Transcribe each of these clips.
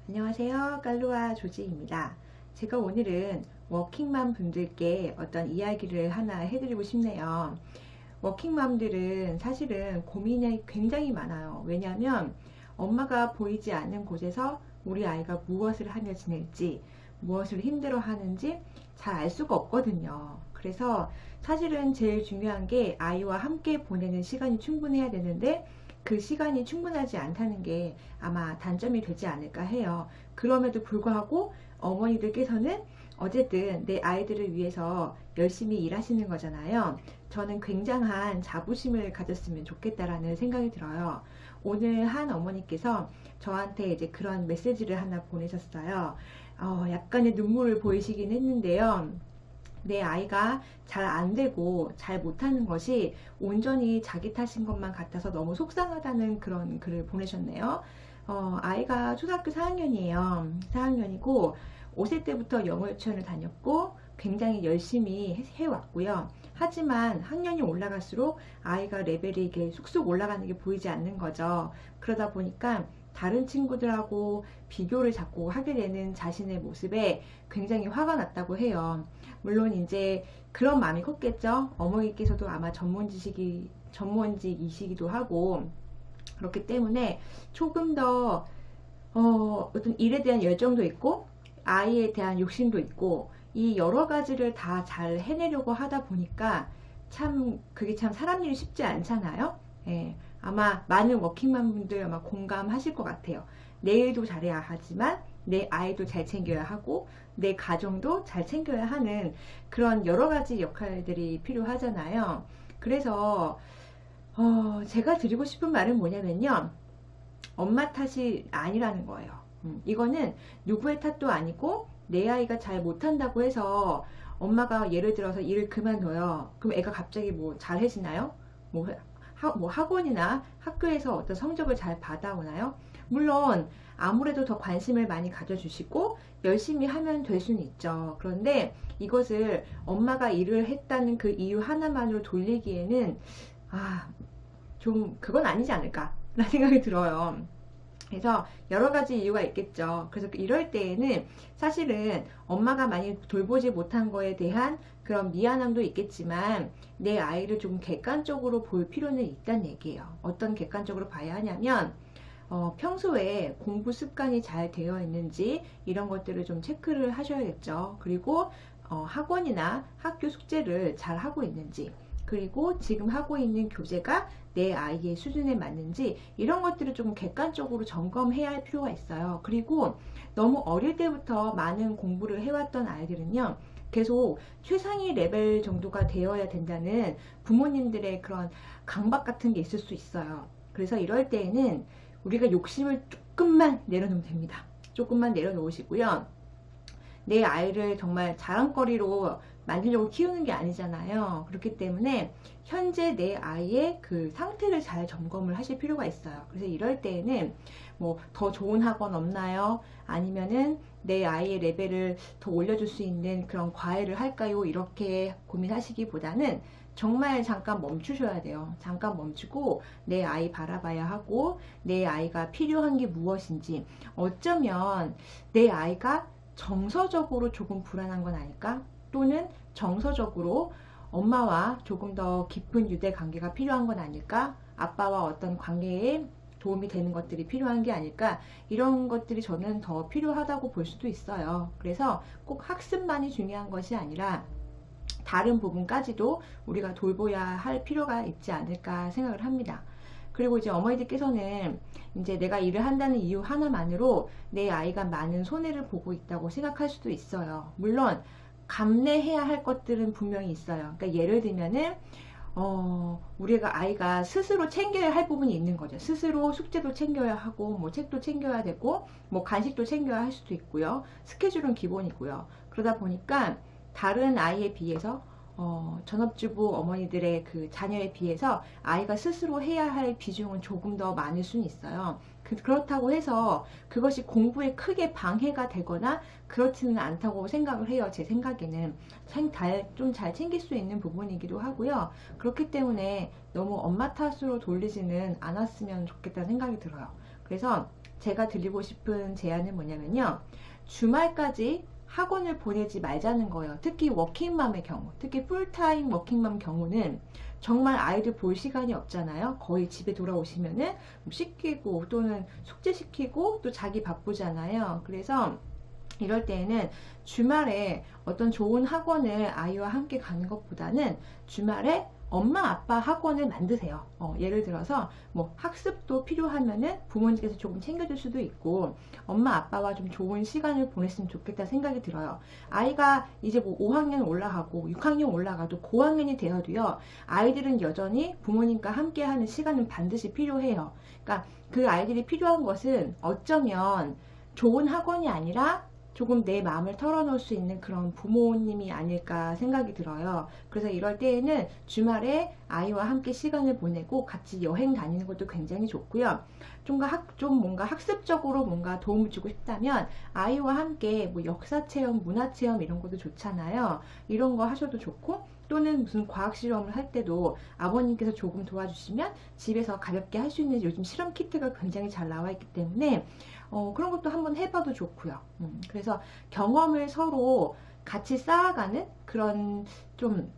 안녕하세요. 깔루아 조지입니다. 제가 오늘은 워킹맘 분들께 어떤 이야기를 하나 해드리고 싶네요. 워킹맘들은 사실은 고민이 굉장히 많아요. 왜냐하면 엄마가 보이지 않는 곳에서 우리 아이가 무엇을 하며 지낼지, 무엇을 힘들어 하는지 잘 알 수가 없거든요. 그래서 사실은 제일 중요한 게 아이와 함께 보내는 시간이 충분해야 되는데 그 시간이 충분하지 않다는 게 아마 단점이 되지 않을까 해요. 그럼에도 불구하고 어머니들께서는 어쨌든 내 아이들을 위해서 열심히 일하시는 거잖아요. 저는 굉장한 자부심을 가졌으면 좋겠다라는 생각이 들어요. 오늘 한 어머니께서 저한테 이제 그런 메시지를 하나 보내셨어요. 약간의 눈물을 보이시긴 했는데요. 내 아이가 잘 안 되고 잘 못하는 것이 온전히 자기 탓인 것만 같아서 너무 속상하다는 그런 글을 보내셨네요. 아이가 초등학교 4학년이에요. 4학년이고 5세 때부터 영어 유치원을 다녔고 굉장히 열심히 해왔고요. 하지만 학년이 올라갈수록 아이가 레벨이 이게 쑥쑥 올라가는 게 보이지 않는 거죠. 그러다 보니까 다른 친구들하고 비교를 자꾸 하게 되는 자신의 모습에 굉장히 화가 났다고 해요. 물론 이제 그런 마음이 컸겠죠. 어머니께서도 아마 전문직이시기도 하고 그렇기 때문에 조금 더 어떤 일에 대한 열정도 있고 아이에 대한 욕심도 있고 이 여러 가지를 다 잘 해내려고 하다 보니까 참 그게 참 사람 일이 쉽지 않잖아요. 예, 아마 많은 워킹맘 분들 아마 공감하실 것 같아요. 내 일도 잘해야 하지만 내 아이도 잘 챙겨야 하고 내 가정도 잘 챙겨야 하는 그런 여러 가지 역할들이 필요하잖아요. 그래서 제가 드리고 싶은 말은 뭐냐면요. 엄마 탓이 아니라는 거예요. 이거는 누구의 탓도 아니고 내 아이가 잘 못한다고 해서 엄마가 예를 들어서 일을 그만둬요. 그럼 애가 갑자기 뭐 잘해지나요? 뭐, 뭐 학원이나 학교에서 어떤 성적을 잘 받아오나요? 물론 아무래도 더 관심을 많이 가져주시고 열심히 하면 될 수는 있죠. 그런데 이것을 엄마가 일을 했다는 그 이유 하나만으로 돌리기에는 좀 그건 아니지 않을까 라는 생각이 들어요. 그래서 여러 가지 이유가 있겠죠. 그래서 이럴 때에는 사실은 엄마가 많이 돌보지 못한 거에 대한 그런 미안함도 있겠지만 내 아이를 조금 객관적으로 볼 필요는 있다는 얘기예요. 어떤 객관적으로 봐야 하냐면 평소에 공부 습관이 잘 되어 있는지 이런 것들을 좀 체크를 하셔야겠죠. 그리고 학원이나 학교 숙제를 잘 하고 있는지, 그리고 지금 하고 있는 교재가 내 아이의 수준에 맞는지 이런 것들을 좀 객관적으로 점검해야 할 필요가 있어요. 그리고 너무 어릴 때부터 많은 공부를 해왔던 아이들은요, 계속 최상위 레벨 정도가 되어야 된다는 부모님들의 그런 강박 같은 게 있을 수 있어요. 그래서 이럴 때에는 우리가 욕심을 조금만 내려놓으면 됩니다. 조금만 내려놓으시고요. 내 아이를 정말 자랑거리로 만들려고 키우는 게 아니잖아요. 그렇기 때문에 현재 내 아이의 그 상태를 잘 점검을 하실 필요가 있어요. 그래서 이럴 때에는 뭐 더 좋은 학원 없나요? 아니면은 내 아이의 레벨을 더 올려줄 수 있는 그런 과외를 할까요? 이렇게 고민하시기보다는 정말 잠깐 멈추셔야 돼요. 잠깐 멈추고 내 아이 바라봐야 하고 내 아이가 필요한 게 무엇인지, 어쩌면 내 아이가 정서적으로 조금 불안한 건 아닐까? 또는 정서적으로 엄마와 조금 더 깊은 유대 관계가 필요한 건 아닐까? 아빠와 어떤 관계에 도움이 되는 것들이 필요한 게 아닐까? 이런 것들이 저는 더 필요하다고 볼 수도 있어요. 그래서 꼭 학습만이 중요한 것이 아니라 다른 부분까지도 우리가 돌보야 할 필요가 있지 않을까 생각을 합니다. 그리고 이제 어머니들께서는 이제 내가 일을 한다는 이유 하나만으로 내 아이가 많은 손해를 보고 있다고 생각할 수도 있어요. 물론 감내해야 할 것들은 분명히 있어요. 그러니까 예를 들면은 우리가 아이가 스스로 챙겨야 할 부분이 있는 거죠. 스스로 숙제도 챙겨야 하고, 뭐 책도 챙겨야 되고, 뭐 간식도 챙겨야 할 수도 있고요. 스케줄은 기본이고요. 그러다 보니까 다른 아이에 비해서 전업주부 어머니들의 그 자녀에 비해서 아이가 스스로 해야 할 비중은 조금 더 많을 수는 있어요. 그렇다고 해서 그것이 공부에 크게 방해가 되거나 그렇지는 않다고 생각을 해요. 제 생각에는 좀 잘 챙길 수 있는 부분이기도 하고요. 그렇기 때문에 너무 엄마 탓으로 돌리지는 않았으면 좋겠다는 생각이 들어요. 그래서 제가 드리고 싶은 제안은 뭐냐면요. 주말까지 학원을 보내지 말자는 거예요. 특히 워킹맘의 경우, 특히 풀타임 워킹맘 경우는 정말 아이들 볼 시간이 없잖아요. 거의 집에 돌아오시면은 씻기고 또는 숙제시키고 또 자기 바쁘잖아요. 그래서 이럴 때에는 주말에 어떤 좋은 학원을 아이와 함께 가는 것보다는 주말에 엄마 아빠 학원을 만드세요. 예를 들어서 뭐 학습도 필요하면은 부모님께서 조금 챙겨줄 수도 있고 엄마 아빠와 좀 좋은 시간을 보냈으면 좋겠다 생각이 들어요. 아이가 이제 뭐 5학년 올라가고 6학년 올라가도 고학년이 되어도요. 아이들은 여전히 부모님과 함께하는 시간은 반드시 필요해요. 그러니까 그 아이들이 필요한 것은 어쩌면 좋은 학원이 아니라 조금 내 마음을 털어놓을 수 있는 그런 부모님이 아닐까 생각이 들어요. 그래서 이럴 때에는 주말에 아이와 함께 시간을 보내고 같이 여행 다니는 것도 굉장히 좋고요. 좀 뭔가 학습적으로 뭔가 도움을 주고 싶다면 아이와 함께 뭐 역사 체험, 문화 체험 이런 것도 좋잖아요. 이런 거 하셔도 좋고 또는 무슨 과학 실험을 할 때도 아버님께서 조금 도와주시면 집에서 가볍게 할 수 있는 요즘 실험 키트가 굉장히 잘 나와 있기 때문에 그런 것도 한번 해봐도 좋고요. 그래서 경험을 서로 같이 쌓아가는 그런 좀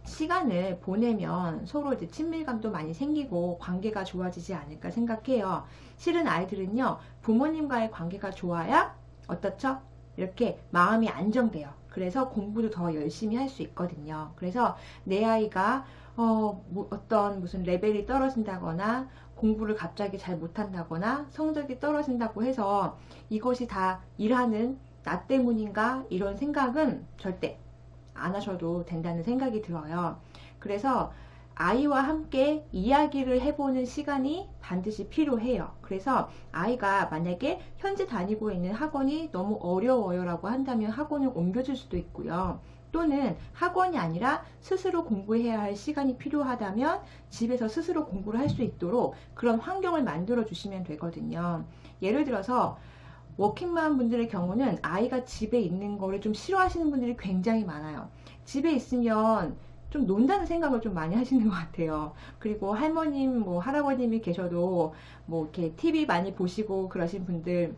시간을 보내면 서로 이제 친밀감도 많이 생기고 관계가 좋아지지 않을까 생각해요. 실은 아이들은요, 부모님과의 관계가 좋아야 어떻죠? 이렇게 마음이 안정돼요. 그래서 공부도 더 열심히 할 수 있거든요. 그래서 내 아이가 어떤 무슨 레벨이 떨어진다거나 공부를 갑자기 잘 못한다거나 성적이 떨어진다고 해서 이것이 다 일하는 나 때문인가 이런 생각은 절대 안 하셔도 된다는 생각이 들어요. 그래서 아이와 함께 이야기를 해보는 시간이 반드시 필요해요. 그래서 아이가 만약에 현재 다니고 있는 학원이 너무 어려워요 라고 한다면 학원을 옮겨줄 수도 있고요. 또는 학원이 아니라 스스로 공부해야 할 시간이 필요하다면 집에서 스스로 공부를 할 수 있도록 그런 환경을 만들어 주시면 되거든요. 예를 들어서 워킹맘 분들의 경우는 아이가 집에 있는 거를 좀 싫어하시는 분들이 굉장히 많아요. 집에 있으면 좀 논다는 생각을 좀 많이 하시는 것 같아요. 그리고 할머님, 뭐 할아버님이 계셔도 뭐 이렇게 TV 많이 보시고 그러신 분들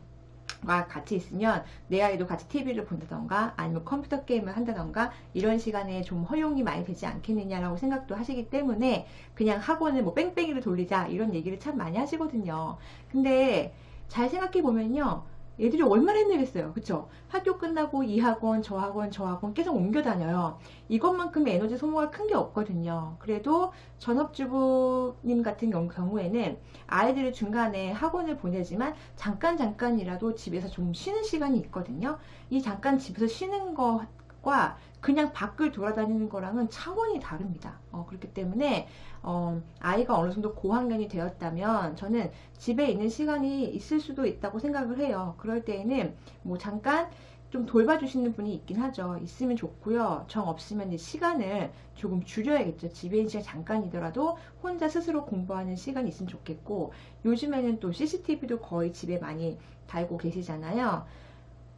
같이 있으면 내 아이도 같이 TV를 본다던가 아니면 컴퓨터 게임을 한다던가 이런 시간에 좀 허용이 많이 되지 않겠느냐라고 생각도 하시기 때문에 그냥 학원을 뭐 뺑뺑이를 돌리자 이런 얘기를 참 많이 하시거든요. 근데 잘 생각해 보면요. 애들이 얼마나 힘들겠어요. 그쵸? 학교 끝나고 이 학원, 저 학원, 저 학원 계속 옮겨 다녀요. 이것만큼의 에너지 소모가 큰 게 없거든요. 그래도 전업주부님 같은 경우에는 아이들을 중간에 학원을 보내지만 잠깐이라도 집에서 좀 쉬는 시간이 있거든요. 이 잠깐 집에서 쉬는 것과 그냥 밖을 돌아다니는 거랑은 차원이 다릅니다. 그렇기 때문에 아이가 어느 정도 고학년이 되었다면 저는 집에 있는 시간이 있을 수도 있다고 생각을 해요. 그럴 때에는 뭐 잠깐 좀 돌봐주시는 분이 있긴 하죠. 있으면 좋고요. 정 없으면 이제 시간을 조금 줄여야겠죠. 집에 있는 시간 잠깐이더라도 혼자 스스로 공부하는 시간이 있으면 좋겠고 요즘에는 또 CCTV도 거의 집에 많이 달고 계시잖아요.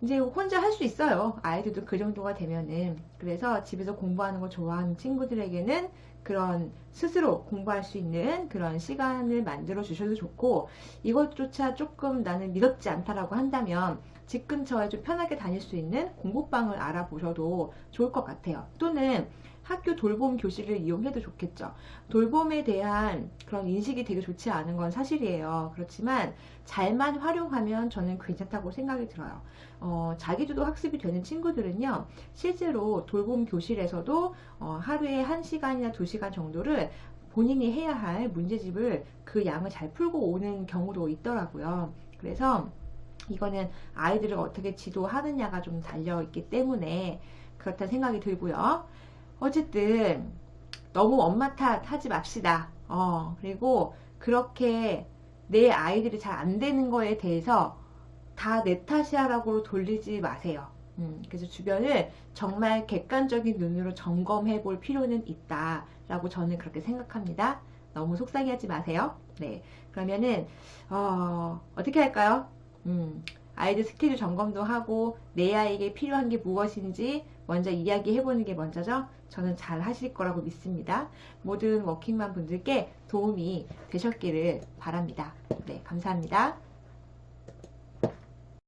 이제 혼자 할 수 있어요. 아이들도 그 정도가 되면은. 그래서 집에서 공부하는 거 좋아하는 친구들에게는 그런 스스로 공부할 수 있는 그런 시간을 만들어 주셔도 좋고 이것조차 조금 나는 믿었지 않다라고 한다면 집 근처에 좀 편하게 다닐 수 있는 공부방을 알아보셔도 좋을 것 같아요. 또는 학교 돌봄 교실을 이용해도 좋겠죠. 돌봄에 대한 그런 인식이 되게 좋지 않은 건 사실이에요. 그렇지만 잘만 활용하면 저는 괜찮다고 생각이 들어요. 자기주도 학습이 되는 친구들은요, 실제로 돌봄 교실에서도 하루에 1시간이나 2시간 정도를 본인이 해야 할 문제집을 그 양을 잘 풀고 오는 경우도 있더라고요. 그래서 이거는 아이들을 어떻게 지도하느냐가 좀 달려있기 때문에 그렇다는 생각이 들고요. 어쨌든 너무 엄마 탓 하지 맙시다. 그리고 그렇게 내 아이들이 잘 안 되는 거에 대해서 다 내 탓이야라고 돌리지 마세요. 그래서 주변을 정말 객관적인 눈으로 점검해 볼 필요는 있다라고 저는 그렇게 생각합니다. 너무 속상해 하지 마세요. 네. 그러면은 어떻게 할까요? 아이들 스케줄 점검도 하고 내 아이에게 필요한 게 무엇인지 먼저 이야기해 보는 게 먼저죠. 저는 잘 하실 거라고 믿습니다. 모든 워킹맘 분들께 도움이 되셨기를 바랍니다. 네, 감사합니다.